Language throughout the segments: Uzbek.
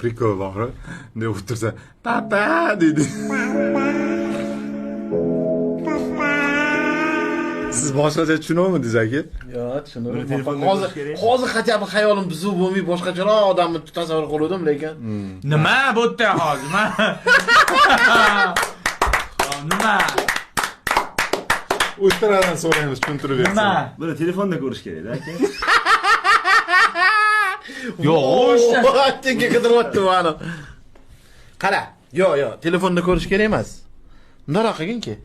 prikol bor. Deb o'tirsa, "Papa" deydi. Siz boshqacha tushunolmadingiz aka? Yo'q, tushundim. Hozir хотя бы xayolim buzuq bo'lmay boshqacharoq odamni tasavvur qildim, lekin Nima bu yerda hozir? Nima? O'tiradan so'raymiz, tushuntirib bersin. Nima? Buni telefonda ko'rish kerak-da aka. Yo'q, o'shda. Tenga qidiryapti mana. Qara. Yo'q, telefonda ko'rish kerak emas. Bundoq qilginki.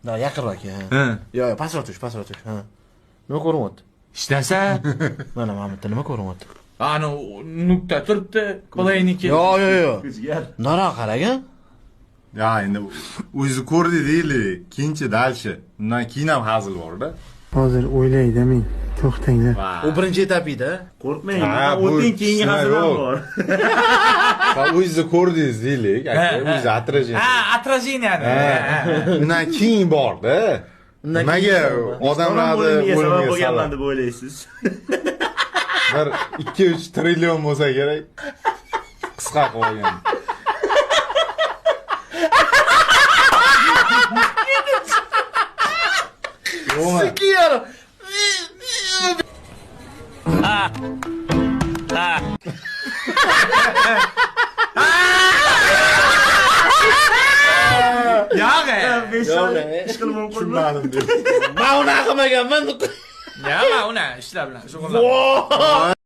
Da, yaqinroq ha. Ha. Yo'q, pastroq tush. Ha. Nima ko'ryapti? Ishlasa, Mana Mahmudda nima ko'ryapti? ana nukta turibdi, qo'layniki. Yo'q. O'zigar. Bundoq qaragan. Ya endi o'zi ko'rdi deylik, keyinchi dalshi. Undan keyin ham hazil bor-da. Hozir o'ylaydi men. To'xtanglar. U birinchi etapida. Qo'rqmang, Ha, bu o'tin keyingi tushunay hazil ham yo'q. bor. Va o'zi ko'rdingiz deylik, aka, o'zi atrajin. Ha, atraziyani. Undan keyin bor-da. Nimaga odamlarni o'limiga sabab o'limiga bo'lganman soladi? deb o'ylaysiz. Bir 2-3 trillion bo'lsa kerak. Qisqa qilib olgan. Sikiyor. Yo'q. Ish qilib mumkinmi? Tushunmadim deb. Men uni qilmaganman. Nima uni ishlar bilan shug'ullan.